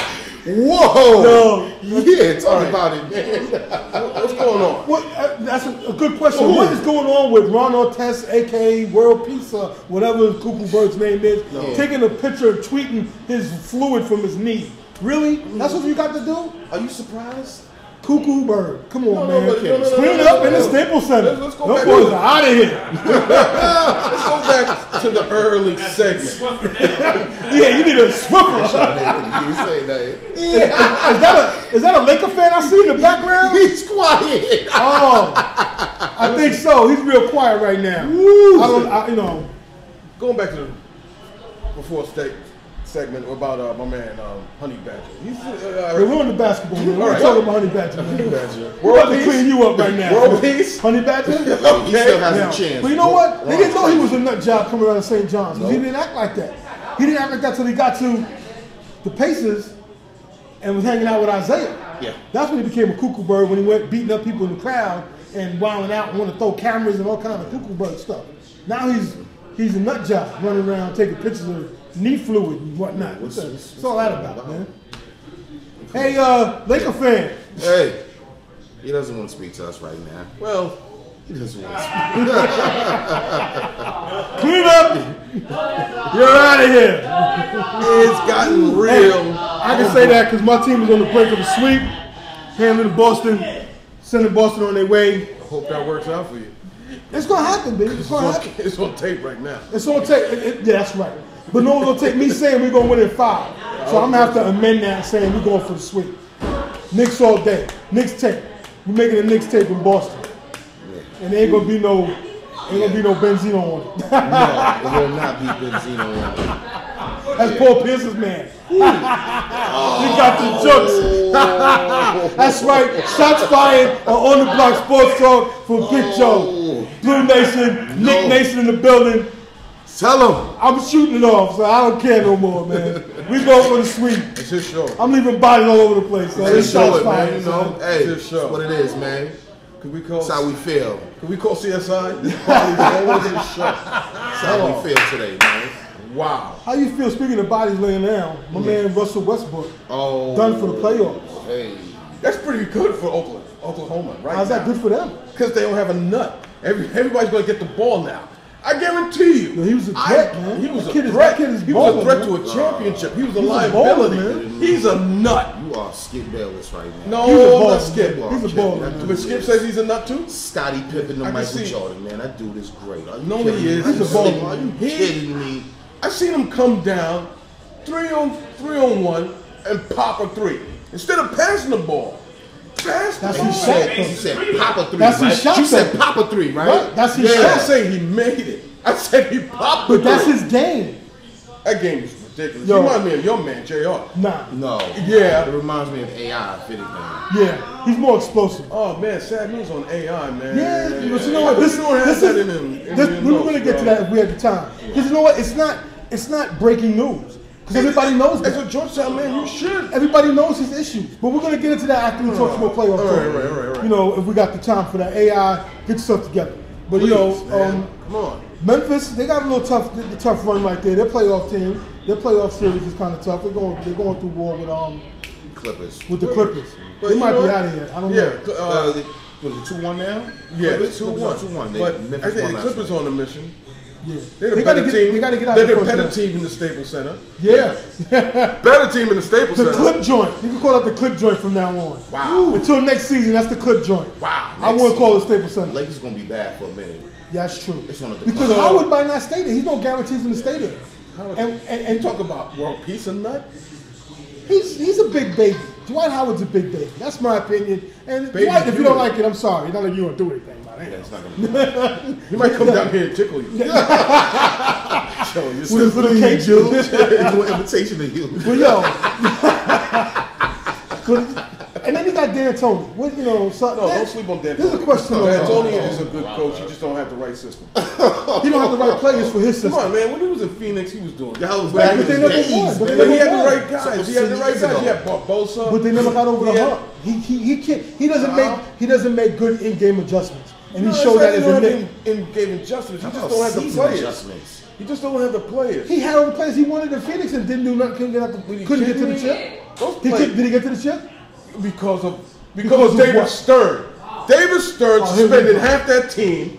Whoa. No. Yeah, talk about it, man. What's going on? What, that's a good question. What is going on with Ron Artest, a.k.a. World Peace, whatever Cuckoo Bird's name is, taking a picture and tweeting his fluid from his knee? Really? That's what you got to do? Are you surprised? Cuckoo Bird. Come on, No, man. but- no, Clean up and in the Staples Center. Let's go Those back boys to- are out of here. Let's go back to the early segment. Yeah, you need a Swiffer. You say that. Is that a Laker fan I see in the background? He's quiet. Oh, I think so. He's real quiet right now. You know. Going back to the before segment about my man Honey Badger. He's We're on the basketball, man. We're right. talking about Honey Badger, man. Badger. We're about to clean you up right now. World peace. Honey Badger? He still has Now, a chance. but you know what? They didn't know he was a nut job coming out of St. John's. He didn't act like that. He didn't act like that till he got to the Pacers and was hanging out with Isaiah. Yeah. That's when he became a cuckoo bird, when he went beating up people in the crowd and wilding out and wanted to throw cameras and all kind of cuckoo bird stuff. Now he's a nut job running around taking pictures of knee fluid and whatnot. What's all that about, man? Hey, Laker fan. Hey, he doesn't want to speak to us right now. Well, He doesn't want to speak. Clean up. You're out of here. it's gotten real. I can say that because my team is on the brink of a sweep, handling Boston, sending Boston on their way. I hope that works out for you. It's gonna happen, baby. It's gonna happen. It's on tape right now. It's gonna take. Yeah, that's right. But no one's gonna take me saying we're gonna win in 5. So I'm gonna have to amend that saying we're going for the sweep. Knicks all day. Knicks tape. We're making a Knicks tape in Boston, and there ain't gonna be no Benzino on it. No, it will not be Benzino on it. That's Paul Pierce's man. He got the jokes. That's right. Shots fired on the block sports talk from Big Joe. Blue Nation, Nick Nation in the building. Tell him. I'm shooting it off, so I don't care no more, man. We go for the sweep. It's his show. I'm leaving bodies all over the place. So Hey, it's show shots it, man. fired. You know, hey, It's his show. that's what it is, man. Could we call? That's how we feel. Could we call CSI? This body's all over the show. That's how we feel today, man. Wow. How you feel? Speaking of bodies laying down, my man Russell Westbrook Oh, done for the playoffs. Hey, That's pretty good for Oklahoma, right? How's that now. good for them? Because they don't have a nut. Everybody's going to get the ball now. I guarantee you. Yo, he was a threat, man. He was That a kid is- threat. that kid is He was a balling, threat man. to a championship. He was a He's a liability. baller, man. He's a nut. you are Skip Bayless right now. He's a No, baller, not Skip. You are He's a killing baller, that man. dude. But Skip says he's a nut too? Scottie Pippen to I can Michael see- Jordan, man. That dude is great. Are you No, kidding he me? is. He's a baller. Are you He- kidding me? I seen him come down 3-on-1 and pop a 3. Instead of passing the ball, pass the That's ball. his shot, though. You said pop a 3, That's his right? shot, You said though. pop a 3, right? Right? That's his I didn't shot. say he made it. I said he popped the But that's 3. his game. That game is ridiculous. Yo. You remind me of your man, JR. Nah. No. Yeah. It reminds me of AI, if anything. Yeah. He's more explosive. Oh man, sad news on AI, man. Yeah, but you know what? This don't have this that is, in him. we were gonna get to that if we had the time. Because you know what? It's not breaking news. Because everybody knows As that. a Georgetown man, you should. Everybody knows his issues. But we're gonna get into that after we talk more playoff talk. Right. You know, if we got the time for that. AI, get yourself together. But Please, you know, man. Come on. Memphis, they got a little tough run right there. Their playoff team, their playoff series is kind of tough. They're going through war Clippers. with the Clippers. But They you might know be what? out of here. I don't Yeah. know. Was it 2-1 now? Yeah, Clippers 2-1. 2-1. But Memphis I think won the last Clippers night. on a mission. Yeah. They're the They gotta better get- team. they gotta get out They're the the first better round. team in the Staples Center. Yeah. Better team in the Staples The Center. clip joint. You can call it the clip joint from now on. Wow. Until next season, that's the clip joint. Wow. I wouldn't call it Staples Center. Lakers gonna be bad for a minute. Yeah, that's true. It's one of the Because clubs. Howard might not stay there. He's no guarantees in the stay there. And talk about world peace and nut. He's a big baby. Dwight Howard's a big baby. That's my opinion. And Baby Dwight, if you don't Hewlett. like it, I'm sorry. Not like you don't do anything about Yeah, it. it's not gonna be He might come down here and tickle you. Show you With his little cake. do an invitation to you. But yo, and then you got D'Antoni. What you know? So, No, don't sleep on D'Antoni. This is a question. D'Antoni is a good coach. He just don't have the right system. He don't have the right players for his Come system. on, man. When he was in Phoenix, he was doing that. That was Right, back but in they the never days, won. But man. they He had never the won. right guys. He had the right guys. He had Barbosa. But they never got over the Yeah. hump. He can't. He doesn't make good in-game adjustments, and he No, showed it's that not as he a don't Nick. have in-game adjustments. He How just about don't have the season players. adjustments? He just don't have the players. He had all the players he wanted in Phoenix and didn't do nothing. Couldn't get to the chip. Those Did players, he get to the chip? because of Because of David what? Stern. David Stern Oh, here we suspended go. half that team.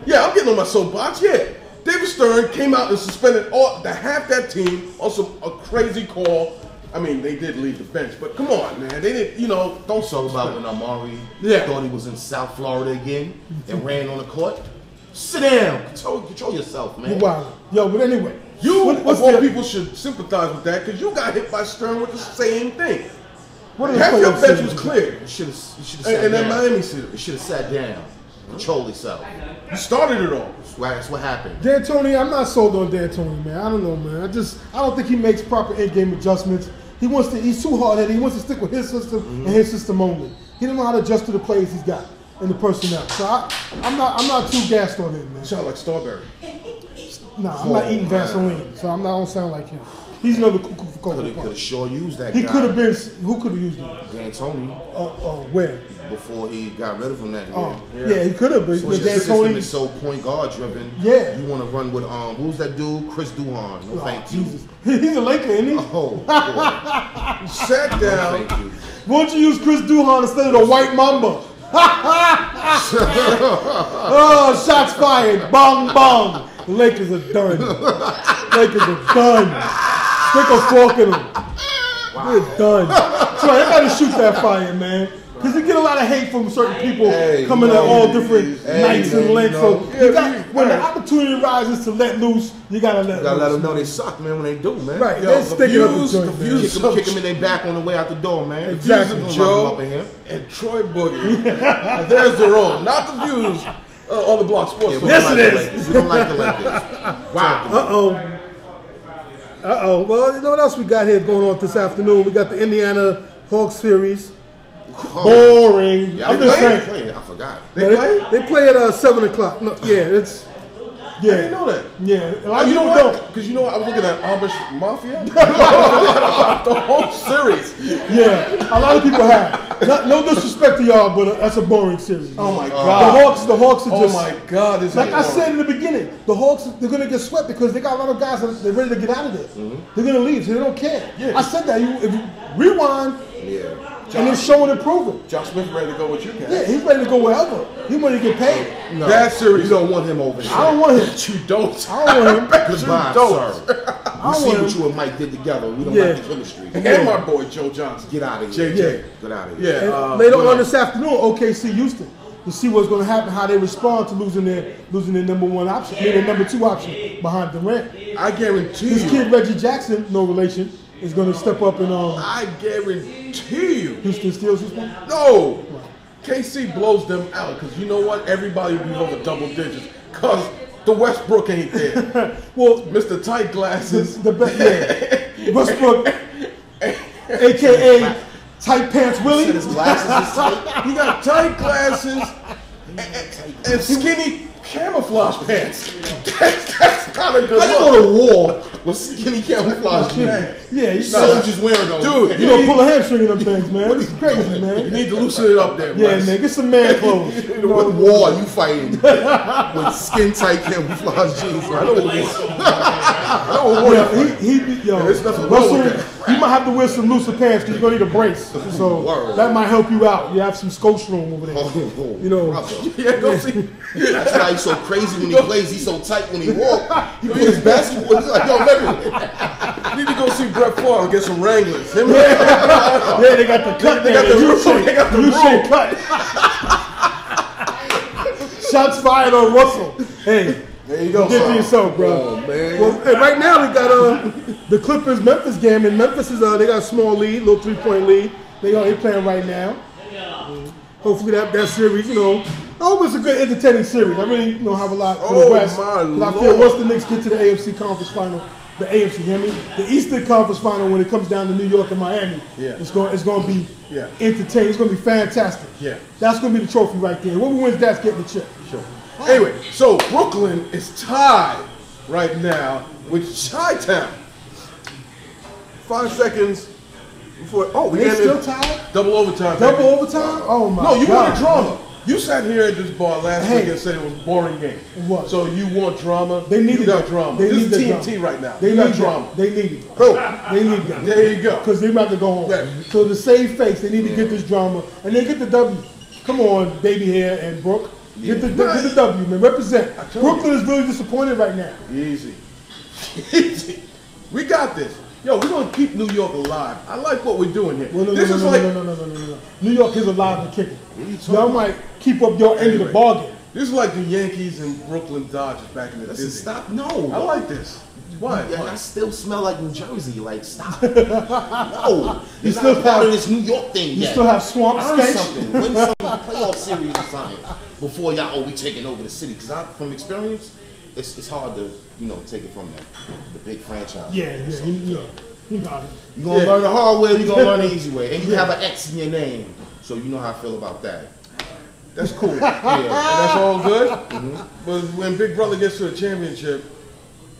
Yeah, I'm getting on my soapbox. Yeah, David Stern came out and suspended half that team on a crazy call. I mean, they did leave the bench, but come on, man. They didn't, you know, don't Talk about when Amari Yeah. thought he was in South Florida again and ran on the court. Sit down. Control yourself, man. Wow. Yo, but anyway. You, what's of all the- people, should sympathize with that because you got hit by Stern with the same thing. What are the Half your playoff bench series? was clear. You should have sat And down. then Miami series. You should have sat down. Control yourself. You started it all. That's what happened. D'Antoni, I'm not sold on D'Antoni, man. I don't know, man. I don't think he makes proper in-game adjustments. He's too hard-headed. He wants to stick with his system and his system only. He don't know how to adjust to the players he's got and the personnel. So I'm not too gassed on him, man. You sound like Strawberry. Nah, I'm not eating Vaseline, so I don't sound like him. He's another cuckoo for Cocoa Could Puffs. have sure used that He guy. could have been. Who could have used him? D'Antoni Where? before he got rid of him that year. Oh, yeah, he could have. But So your system D'Antoni. is so point guard driven. Yeah. You want to run with who's that dude? Chris Duhon. No thank you. Jesus, he's a Laker, isn't he? Oh, boy. Sat No, down. thank you. Why don't you use Chris Duhon instead of the White Mamba? Oh, shots fired. Bong, bong. The Lakers are done. Lakers are done. Stick a fork in them. They're done. So I got to shoot that fire, man. Because you get a lot of hate from certain people coming at all different nights and lengths. So you got, when the opportunity rises to let loose, you got to let You gotta let loose. them know they suck, man, when they do, man. Right, Yo, they're the sticking up the views- joint, the man. views- Kick them in their back on the way out the door, man. Exactly. Don't Joe. run 'em up in here. And Troy Boogie. Now, there's the role, not the views on the Block Sports. Yeah, we Yes, don't it like the is. Lakers. We don't like the Lakers. Wow. Uh-oh. Well, you know what else we got here going on this afternoon? We got the Indiana Hawks series. Boring. Yeah, I'm they just playing? saying. I forgot. They play at 7 o'clock. No, yeah, it's... Yeah. I didn't know that. Yeah. A lot of You know people what? don't. Because you know what? I was looking at Amish Mafia. The whole series. Yeah, a lot of people have. No disrespect to y'all, but that's a boring series. Oh my The God. Hawks are Oh just... my God. This Like is I boring. said in the beginning, the Hawks, they're going to get swept because they got a lot of guys that they're ready to get out of there. They're going to leave, so they don't care. Yeah. I said that. If you rewind, Yeah. and it's showing and proving. Josh Smith ready to go with you, guys. Yeah, he's ready to go wherever. He ready to get paid. No, That series- you don't want him over here. I don't want him. You don't. I don't want him. Goodbye, don't. sir. I We see want what him. you and Mike did together. We don't Yeah. like the chemistry. And my boy Joe Johnson. Get out of here. JJ. Get out of here. Yeah. And later what on else? this afternoon, OKC Houston, to see what's going to happen, how they respond to losing their number one option, their number two option behind Durant. I guarantee This you. kid Reggie Jackson, no relation, is going to step up and I guarantee you. Houston steals this one. No. KC blows them out because you know what? Everybody will be over double digits because the Westbrook ain't there. Well, Mr. Tight Glasses. yeah. Westbrook, a.k.a. Tight Pants Willie. His glasses is tight. He got tight glasses and skinny camouflage pants. That's not a good How you look. go to war with skinny camouflage jeans? Yeah, you No, I'm just wearing those. Dude, you don't pull a hamstring in them things, man. It's crazy, you man. need to loosen it up there, Yeah, Wes. man, get some man clothes. What war are you fighting with skin tight camouflage jeans? I don't know. There's nothing wrong Russell, with that. you might have to wear some looser pants because you're gonna need a brace. So Word. that might help you out. You have some scotch room over there. You know. Yeah, go see. That's why he's so crazy when he plays. He's so tight when he walks. He put his basketball. He's like, yo, everywhere. You need to go see Brett Favre and get some Wranglers. Him Yeah, they got the cut. They got there, the U rule. shape. They got the U-shape cut. Shots fired on Russell. Hey, you go, get to son. yourself, bro. Oh, man. Well, hey, right now we got the Clippers Memphis game, and Memphis is they got a small lead, little 3-point lead. They playing right now. Hopefully that series, I hope it's a good entertaining series. I really have a lot for the Oh, West. my But I feel Lord. once the Knicks get to the AFC Conference Final, the AFC, the Eastern Conference Final when it comes down to New York and Miami, Yeah. it's going to be Yeah. entertaining. It's going to be fantastic. Yeah. That's going to be the trophy right there. Whoever wins that's getting the chip. Sure. Anyway, so Brooklyn is tied right now with Chi-Town. 5 seconds before. Oh, we They get still tied? double overtime. Double baby. overtime? Oh my No, you God. wanted drama. You sat here at this bar last Hey. week and said it was a boring game. It was. So you want drama? They needed you got that. drama. They This need is that TNT drama. right now. They you got need drama. That. They need it. Bro, They need that. there you go. Because they're about to go home. Yeah. So to save face, they need to get this drama and they get the W. Come on, baby hair and Brooke. Get the W, man. Represent. told you. Brooklyn is really disappointed right now. Easy. Easy. We got this. Yo, we're gonna keep New York alive. I like what we're doing here. Well, no. No. New York is alive and kicking. What are you talking Y'all about? might keep up your end of the bargain. This is like the Yankees and Brooklyn Dodgers back in the Listen, day. stop. No. I like this. Why? Yeah, Why? I still smell like New Jersey. Like, stop. No. You It's still not part have- of this New York thing You yet. still have swamp Earn stench. something. Win some playoff series or something before y'all, we taking over the city. Because from experience, it's hard to, take it from the big franchise. Yeah. You got it. You're going to learn the hard way, you're going to learn the easy way. And you have an X in your name. So you know how I feel about that. That's cool. Yeah. And that's all good. But when Big Brother gets to a championship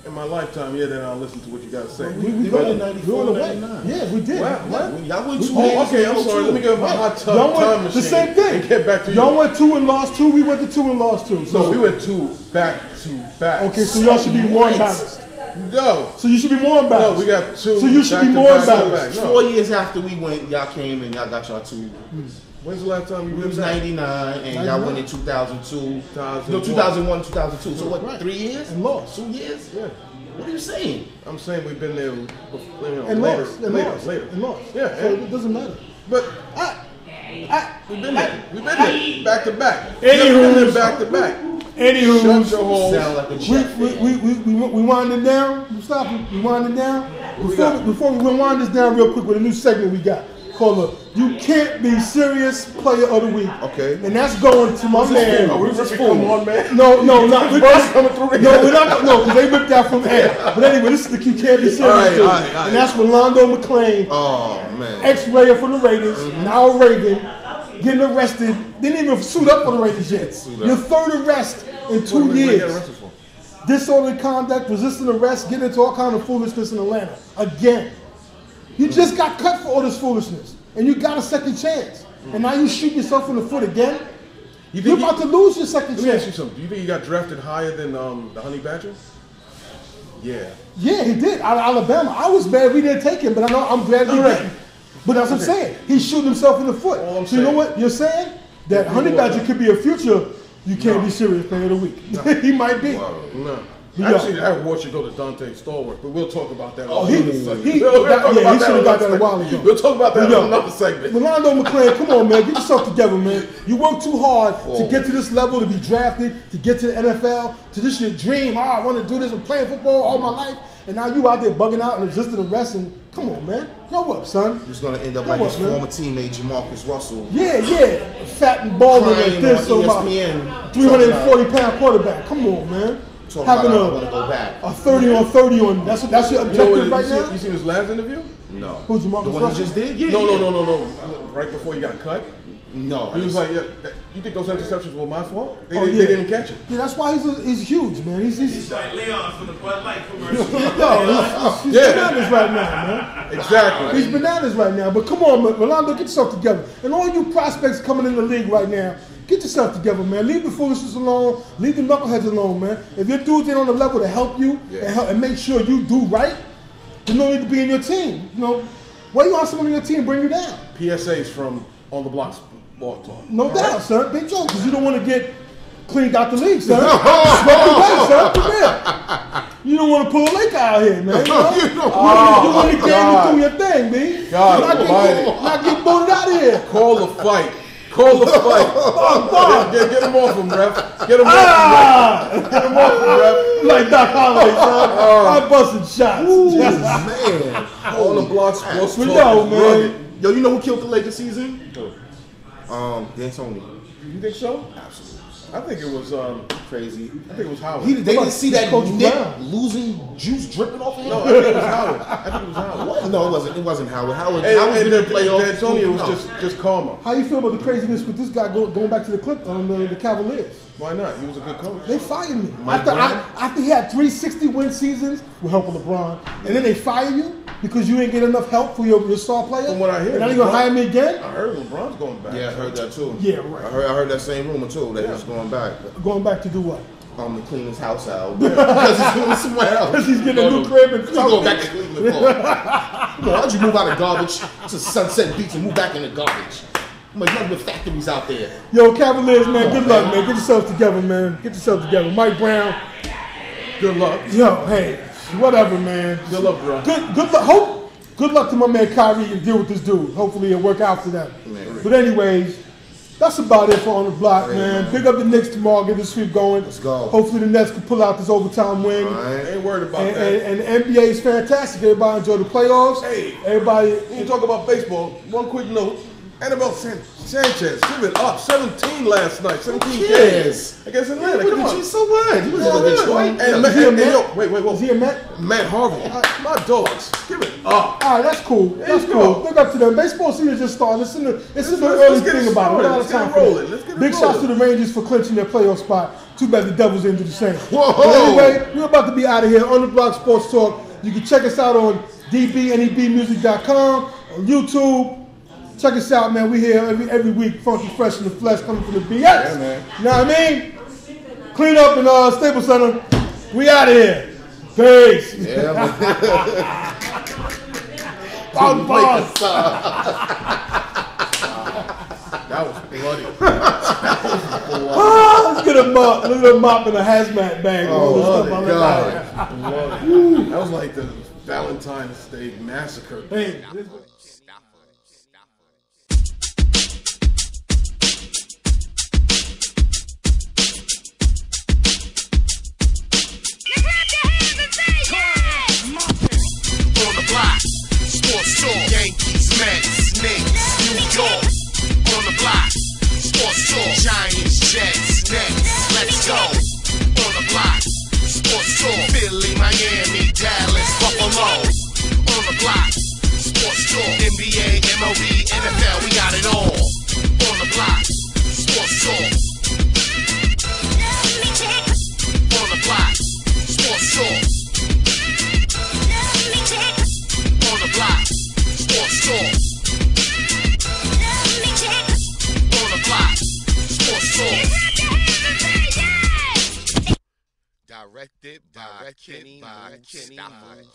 in my lifetime, then I'll listen to what you got to say. We won in 94, on the way. 99. Yeah, we did. What? Y'all went 2 Oh, games. okay, I'm sorry. Let me get my hot tub Y'all time went machine. the same thing. And get back to you. Y'all went 2 and lost 2. We went to 2 and lost 2. No, we went 2 back to back. Okay, so y'all should be more balanced. No. So you should be more balanced. No, we got 2. So you should be back to more back to balanced. back. No. 4 years after we went, y'all came and y'all got y'all 2. When's the last time you It been was back? 99 and y'all went in 2002. 2001. No, 2001, 2002. So what, Right. 3 years? And lost. 2 years? Yeah. What are you saying? I'm saying we've been there And later. lost. And lost. Later. And lost. Yeah, So and- it doesn't matter. But we've been there. We've been there. Back to back. Anywho. We've been there back to back. Anywho, Shut your hole. Sound like a jet. we winding down. We stop. We winding down. Before we wind this down real quick with a new segment we got called "You Can't Be Serious Player of the Week." Okay. And that's going to my man. Oh, we just come on, man. No, not This bus coming through No, here. we're not. No, because they ripped out from air. But anyway, this is the "You Can't Be Serious." All right, thing. all right. And that's Rolando McClain, Oh, man. ex-Rayer for the Raiders, now a Raven, getting arrested. Didn't even suit up for the Raiders yet. Your third arrest in 2 What did they get years. arrested for? Disorderly conduct, resisting arrest, getting into all kind of foolishness in Atlanta. Again. You just got cut for all this foolishness. And you got a second chance. And now you shoot yourself in the foot again? You're about to lose your second Let me ask you chance. something. Do you think he got drafted higher than the Honey Badger? Yeah. Yeah, he did. Out of Alabama. I was mad we didn't take him, but I'm glad we Alright. didn't. But that's what I'm saying. He's shooting himself in the foot. All I'm So you know saying. what you're saying? That You Honey know what? Badger could be a future You Can't Be Serious Player of the Week. He might be. No. Yeah. Actually, that award should go to Dante Stallworth, but we'll talk about that. Oh, on he another segment. should We'll talk have about got that a on while another ago. segment. We'll talk about that Yo, on another segment. Rolando McClain, come on, man, get yourself together, man. You work too hard to get to this level, to be drafted, to get to the NFL, to this your dream. I want to do this and playing football all my life, and now you out there bugging out and resisting arrest. And come on, man, grow up, son. He's going to end up Come like his on, man. former teammate, Jamarcus Russell. Yeah, fat and balding like Crying this, on so about ESPN, 340-pound quarterback. Come on, man. Talking about Having I want to go back. a 30 on 30 on. That's your You know objective what? right now. You seen his last interview? No. Who's Jamarcus The one Russell? he just did? Yeah. No. Right before he got cut, No. he was like, "Yeah, you think those interceptions were my fault? They, Oh, didn't, yeah. they didn't catch it." Yeah, that's why he's huge, man. He's It's like Leon from the Bud Light commercial. he's Yeah. bananas right now, man. Exactly. He's bananas right now. But come on, man. Rolando, get yourself together. And all you prospects coming in the league right now, get yourself together, man. Leave the foolishness alone. Leave the knuckleheads alone, man. If your dudes ain't on the level to help you and make sure you do right, there's no need to be in your team. You know, why you want someone on your team bring you down? PSAs from On the Block Sport Talk. No doubt, son. Big joke, because you don't want to get cleaned out the league, son. Smoke away, son. For real. You don't want to pull a Laker out here, man. You know? You want to game and do your thing, man. God Not get booted out of here. Call the fight. Call the fight. Get him off him, ref. Get him off him, ref. Get him off him, ref. Like Doc Holliday, son. I'm busting shots. Man. On the Block Sports We Talk. know, is man. rugged. Yo, you know who killed the Lakers season? D'Antoni. You think so? Absolutely. I think it was Crazy. I think it was Howard. They didn't see that Coach Nick Brown. losing juice dripping off of him? No, I think it was Howard. I think it was Howard. What? No, it wasn't. It wasn't Howard. Howard's And been in the playoffs. D'Antonio was No. just calmer. How you feel about the craziness with this guy going back to the clip on the Cavaliers? Why not? He was a good coach. They fired me. Mike Brown? After he had 360 win seasons with help of LeBron, and then they fire you because you ain't get enough help for your star player? From what I hear, And now you going to hire me again? I heard LeBron's going back. Yeah, I heard that too. Yeah, right. I heard that same rumor too, that he's going back. Going back to do what? To clean his house out. Because he's going somewhere else. Because he's getting a new crib and He's going back to Cleveland for. Come on, how'd you move out of garbage to Sunset Beach and move back into garbage? I'm like, nothing but factories out there. Yo, Cavaliers, man, good luck, man. Get yourself together, man. Get yourself together. Mike Brown, Good luck. yo, hey, Whatever, man. Good luck, bro. Good luck. Good luck to my man Kyrie and deal with this dude. Hopefully it'll work out for them. Man. But anyways, that's about it for On the Block, man. Big up the Knicks tomorrow. Get this sweep going. Let's go. Hopefully the Nets can pull out this overtime win. Ain't worried about that. And the NBA is fantastic. Everybody enjoy the playoffs. Hey, everybody. When you talk about baseball, one quick note. Annabelle Sanchez, give it up. 17 last night. 17 Yes. games against Atlanta. Come on. So what? He was in Detroit. And wait. Is he a Met? Matt Harvey. My dogs. Give it up. All right, that's cool. That's cool. Big up to them. Baseball season just started. It's in the early thing about it. Let's get it rolling. Big shots to the Rangers for clinching their playoff spot. Too bad the Devils didn't do the same. Whoa. But anyway, we're about to be out of here on the Block Sports Talk. You can check us out on Dbnebmusic.com, on YouTube. Check us out, man. We here every week, funky, fresh in the flesh, coming from the BS. Yeah, man. You know what I mean? Clean up in Staples Center. We out of here. Peace. Yeah, man. That was bloody. Let's get a mop. Look at a mop in a hazmat bag. Oh, my God. That was like the Valentine's Day massacre. Hey, Yankees, Mets, Knicks, New York, on the block, sports talk, Giants, Jets, Nets, let's go, on the block, sports talk, Philly, Miami, Dallas, Buffalo, on the block, sports talk, NBA, MLB, NFL, we got it all, on the block, sports talk, on the block, sports talk. Sports talk. On the block. Sports talk. Directed by Kenny Stafford.